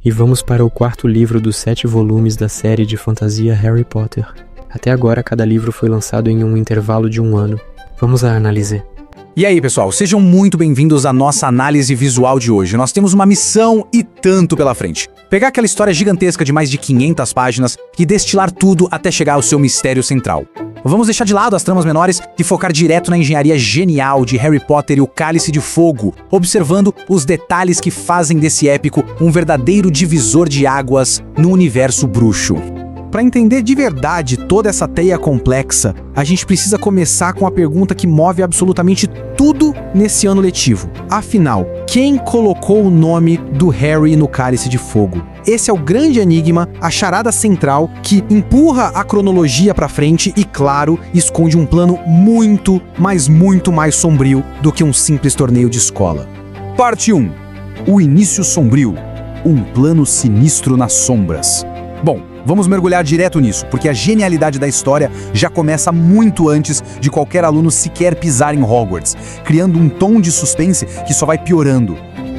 E vamos para o quarto livro dos 7 volumes da série de fantasia Harry Potter. Até agora, cada livro foi lançado em um intervalo de 1 ano. Vamos à análise. E aí, pessoal, sejam muito bem-vindos à nossa análise visual de hoje. Nós temos uma missão e tanto pela frente. Pegar aquela história gigantesca de mais de 500 páginas e destilar tudo até chegar ao seu mistério central. Vamos deixar de lado as tramas menores e focar direto na engenharia genial de Harry Potter e o Cálice de Fogo, observando os detalhes que fazem desse épico um verdadeiro divisor de águas no universo bruxo. Para entender de verdade toda essa teia complexa, a gente precisa começar com a pergunta que move absolutamente tudo nesse ano letivo. Afinal, quem colocou o nome do Harry no Cálice de Fogo? Esse é o grande enigma, a charada central que empurra a cronologia para frente e, claro, esconde um plano muito, mas muito mais sombrio do que um simples torneio de escola. Parte 1. O início sombrio. Um plano sinistro nas sombras. Bom, vamos mergulhar direto nisso, porque a genialidade da história já começa muito antes de qualquer aluno sequer pisar em Hogwarts, criando um tom de suspense que só vai piorando.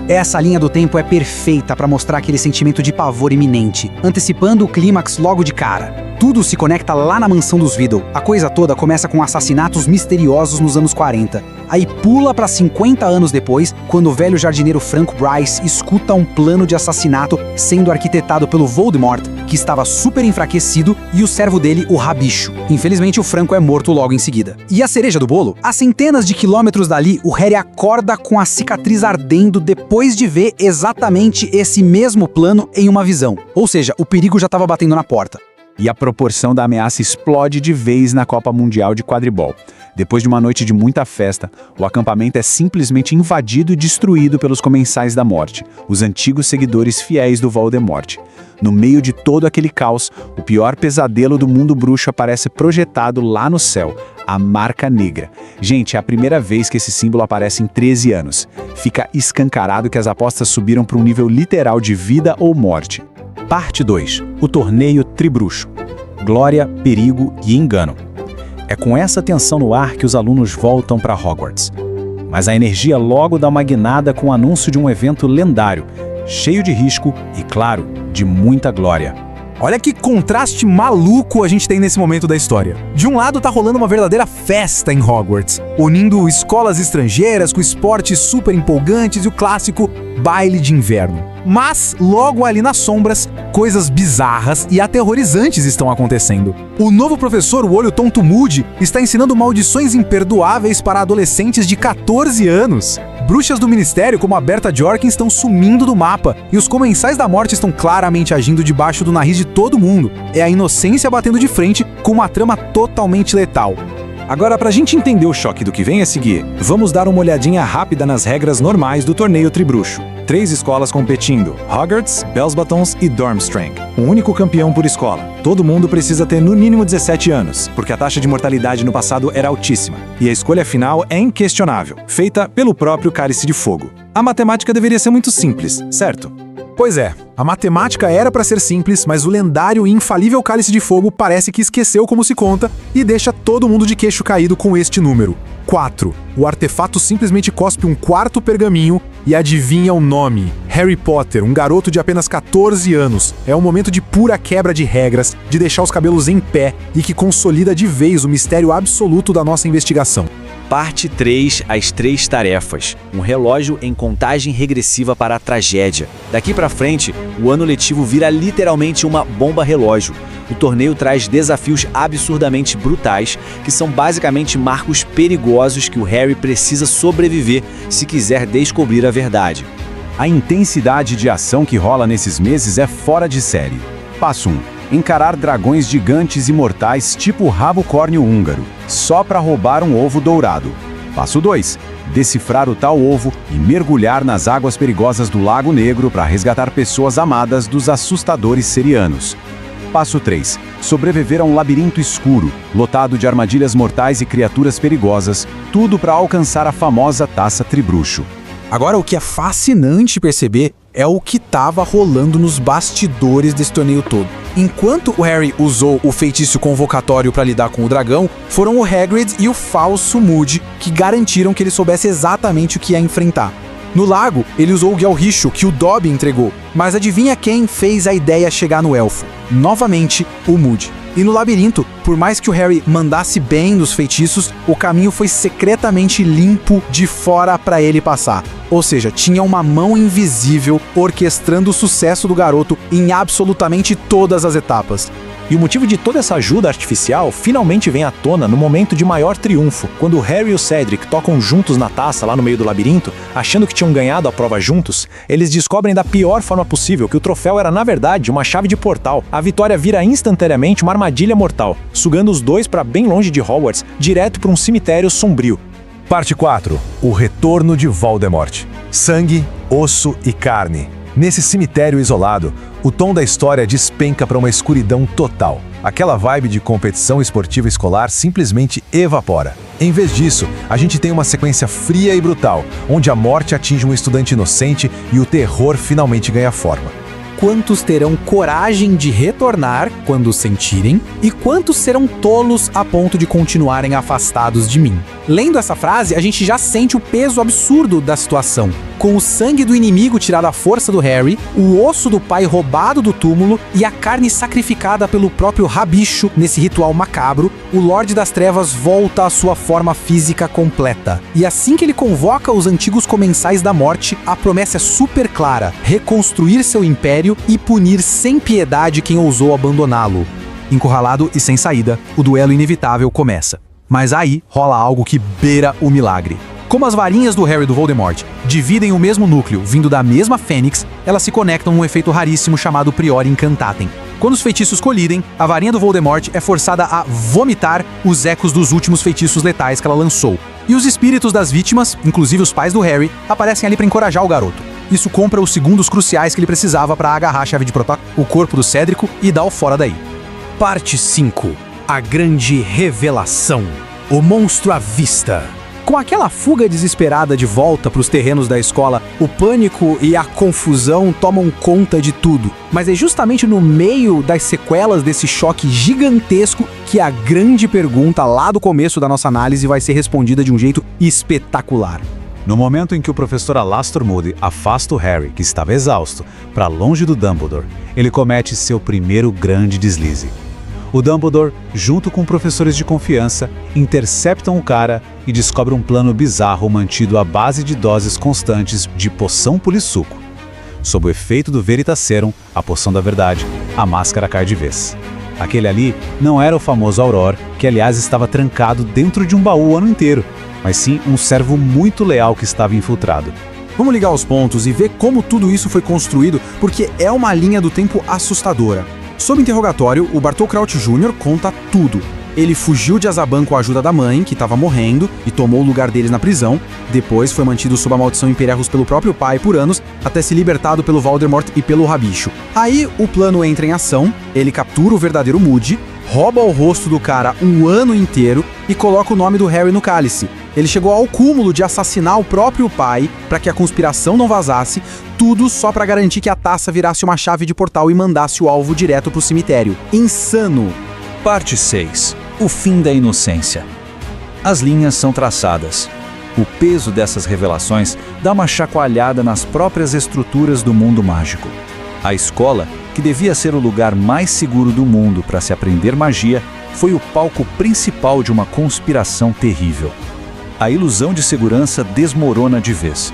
Essa linha do tempo é perfeita para mostrar aquele sentimento de pavor iminente, antecipando o clímax logo de cara. Tudo se conecta lá na mansão dos Riddle. A coisa toda começa com assassinatos misteriosos nos anos 40. Aí pula para 50 anos depois, quando o velho jardineiro Frank Bryce escuta um plano de assassinato sendo arquitetado pelo Voldemort, que estava super enfraquecido, e o servo dele, o Rabicho. Infelizmente, o Franco é morto logo em seguida. E a cereja do bolo? A centenas de quilômetros dali, o Harry acorda com a cicatriz ardendo depois de ver exatamente esse mesmo plano em uma visão. Ou seja, o perigo já estava batendo na porta. E a proporção da ameaça explode de vez na Copa Mundial de Quadribol. Depois de uma noite de muita festa, o acampamento é simplesmente invadido e destruído pelos Comensais da Morte, os antigos seguidores fiéis do Voldemort. No meio de todo aquele caos, o pior pesadelo do mundo bruxo aparece projetado lá no céu, a Marca Negra. Gente, é a primeira vez que esse símbolo aparece em 13 anos. Fica escancarado que as apostas subiram para um nível literal de vida ou morte. Parte 2. O torneio Tribruxo. Glória, perigo e engano. É com essa tensão no ar que os alunos voltam para Hogwarts. Mas a energia logo dá uma guinada com o anúncio de um evento lendário, cheio de risco e, claro, de muita glória. Olha que contraste maluco a gente tem nesse momento da história. De um lado tá rolando uma verdadeira festa em Hogwarts, unindo escolas estrangeiras com esportes super empolgantes e o clássico baile de inverno. Mas, logo ali nas sombras, coisas bizarras e aterrorizantes estão acontecendo. O novo professor, o Olho Tonto Moody, está ensinando maldições imperdoáveis para adolescentes de 14 anos. Bruxas do Ministério, como a Berta Jorkins, estão sumindo do mapa, e os Comensais da Morte estão claramente agindo debaixo do nariz de todo mundo. É a inocência batendo de frente com uma trama totalmente letal. Agora, pra gente entender o choque do que vem a seguir, vamos dar uma olhadinha rápida nas regras normais do torneio Tribruxo. 3 escolas competindo: Hogwarts, Bellsbatons e Durmstrang. Um único campeão por escola. Todo mundo precisa ter no mínimo 17 anos, porque a taxa de mortalidade no passado era altíssima. E a escolha final é inquestionável, feita pelo próprio Cálice de Fogo. A matemática deveria ser muito simples, certo? Pois é, a matemática era para ser simples, mas o lendário e infalível Cálice de Fogo parece que esqueceu como se conta e deixa todo mundo de queixo caído com este número. 4. O artefato simplesmente cospe um quarto pergaminho e adivinha o nome. Harry Potter, um garoto de apenas 14 anos. É um momento de pura quebra de regras, de deixar os cabelos em pé e que consolida de vez o mistério absoluto da nossa investigação. Parte 3, as 3 tarefas. Um relógio em contagem regressiva para a tragédia. Daqui pra frente, o ano letivo vira literalmente uma bomba relógio. O torneio traz desafios absurdamente brutais, que são basicamente marcos perigosos que o Harry precisa sobreviver se quiser descobrir a verdade. A intensidade de ação que rola nesses meses é fora de série. Passo 1. Encarar dragões gigantes e mortais tipo rabo córneo húngaro, só para roubar um ovo dourado. Passo 2. Decifrar o tal ovo e mergulhar nas águas perigosas do Lago Negro para resgatar pessoas amadas dos assustadores serianos. Passo 3. Sobreviver a um labirinto escuro, lotado de armadilhas mortais e criaturas perigosas, tudo para alcançar a famosa taça Tribruxo. Agora, o que é fascinante perceber é o que estava rolando nos bastidores desse torneio todo. Enquanto o Harry usou o feitiço convocatório para lidar com o dragão, foram o Hagrid e o falso Moody que garantiram que ele soubesse exatamente o que ia enfrentar. No lago, ele usou o Gjalrisho que o Dobby entregou. Mas adivinha quem fez a ideia chegar no elfo? Novamente, o Moody. E no labirinto, por mais que o Harry mandasse bem nos feitiços, o caminho foi secretamente limpo de fora para ele passar. Ou seja, tinha uma mão invisível orquestrando o sucesso do garoto em absolutamente todas as etapas. E o motivo de toda essa ajuda artificial finalmente vem à tona no momento de maior triunfo, quando o Harry e o Cedric tocam juntos na taça lá no meio do labirinto, achando que tinham ganhado a prova juntos. Eles descobrem da pior forma possível que o troféu era na verdade uma chave de portal. A vitória vira instantaneamente uma armadilha mortal, sugando os dois para bem longe de Hogwarts, direto para um cemitério sombrio. Parte 4. O retorno de Voldemort. Sangue, osso e carne. Nesse cemitério isolado, o tom da história despenca para uma escuridão total. Aquela vibe de competição esportiva escolar simplesmente evapora. Em vez disso, a gente tem uma sequência fria e brutal, onde a morte atinge um estudante inocente e o terror finalmente ganha forma. Quantos terão coragem de retornar quando sentirem, e quantos serão tolos a ponto de continuarem afastados de mim? Lendo essa frase, a gente já sente o peso absurdo da situação. Com o sangue do inimigo tirado à força do Harry, o osso do pai roubado do túmulo e a carne sacrificada pelo próprio Rabicho nesse ritual macabro, o Lorde das Trevas volta à sua forma física completa. E assim que ele convoca os antigos comensais da morte, a promessa é super clara: reconstruir seu império e punir sem piedade quem ousou abandoná-lo. Encurralado e sem saída, o duelo inevitável começa. Mas aí rola algo que beira o milagre. Como as varinhas do Harry e do Voldemort dividem o mesmo núcleo vindo da mesma fênix, elas se conectam num efeito raríssimo chamado Priori Incantatem. Quando os feitiços colidem, a varinha do Voldemort é forçada a vomitar os ecos dos últimos feitiços letais que ela lançou. E os espíritos das vítimas, inclusive os pais do Harry, aparecem ali para encorajar o garoto. Isso compra os segundos cruciais que ele precisava para agarrar a chave de portal, o corpo do Cédrico e dar o fora daí. Parte 5. A grande revelação. O monstro à vista. Com aquela fuga desesperada de volta para os terrenos da escola, o pânico e a confusão tomam conta de tudo. Mas é justamente no meio das sequelas desse choque gigantesco que a grande pergunta lá do começo da nossa análise vai ser respondida de um jeito espetacular. No momento em que o professor Alastor Moody afasta o Harry, que estava exausto, para longe do Dumbledore, ele comete seu primeiro grande deslize. O Dumbledore, junto com professores de confiança, interceptam o cara e descobrem um plano bizarro mantido à base de doses constantes de poção pulissuco. Sob o efeito do Veritaserum, a poção da verdade, a máscara cai de vez. Aquele ali não era o famoso Auror, que aliás estava trancado dentro de um baú o ano inteiro, mas sim um servo muito leal que estava infiltrado. Vamos ligar os pontos e ver como tudo isso foi construído, porque é uma linha do tempo assustadora. Sob interrogatório, o Bartol Crouch Jr. conta tudo. Ele fugiu de Azkaban com a ajuda da mãe, que estava morrendo, e tomou o lugar deles na prisão. Depois foi mantido sob a maldição Imperius pelo próprio pai por anos, até ser libertado pelo Voldemort e pelo Rabicho. Aí o plano entra em ação, ele captura o verdadeiro Moody, rouba o rosto do cara um ano inteiro e coloca o nome do Harry no cálice. Ele chegou ao cúmulo de assassinar o próprio pai para que a conspiração não vazasse, tudo só para garantir que a taça virasse uma chave de portal e mandasse o alvo direto pro cemitério. Insano! Parte 6. O fim da inocência. As linhas são traçadas. O peso dessas revelações dá uma chacoalhada nas próprias estruturas do mundo mágico. A escola, que devia ser o lugar mais seguro do mundo para se aprender magia, foi o palco principal de uma conspiração terrível. A ilusão de segurança desmorona de vez.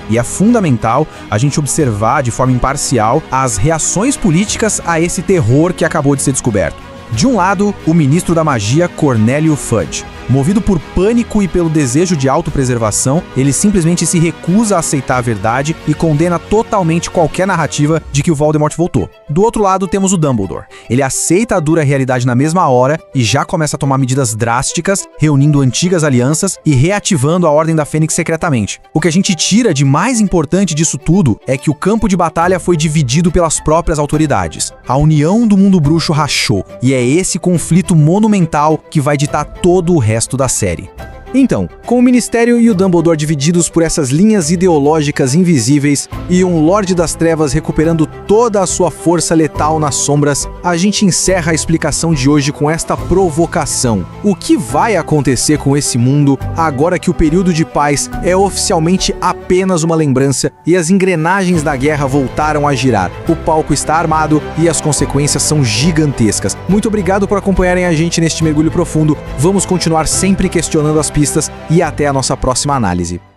E é fundamental a gente observar de forma imparcial as reações políticas a esse terror que acabou de ser descoberto. De um lado, o ministro da magia Cornélio Fudge. Movido por pânico e pelo desejo de autopreservação, ele simplesmente se recusa a aceitar a verdade e condena totalmente qualquer narrativa de que o Voldemort voltou. Do outro lado, temos o Dumbledore. Ele aceita a dura realidade na mesma hora e já começa a tomar medidas drásticas, reunindo antigas alianças e reativando a Ordem da Fênix secretamente. O que a gente tira de mais importante disso tudo é que o campo de batalha foi dividido pelas próprias autoridades. A união do mundo bruxo rachou, e é esse conflito monumental que vai ditar todo o resto da série. Então, com o Ministério e o Dumbledore divididos por essas linhas ideológicas invisíveis e um Lorde das Trevas recuperando toda a sua força letal nas sombras, a gente encerra a explicação de hoje com esta provocação. O que vai acontecer com esse mundo agora que o período de paz é oficialmente apenas uma lembrança e as engrenagens da guerra voltaram a girar? O palco está armado e as consequências são gigantescas. Muito obrigado por acompanharem a gente neste mergulho profundo. Vamos continuar sempre questionando as pistas e até a nossa próxima análise.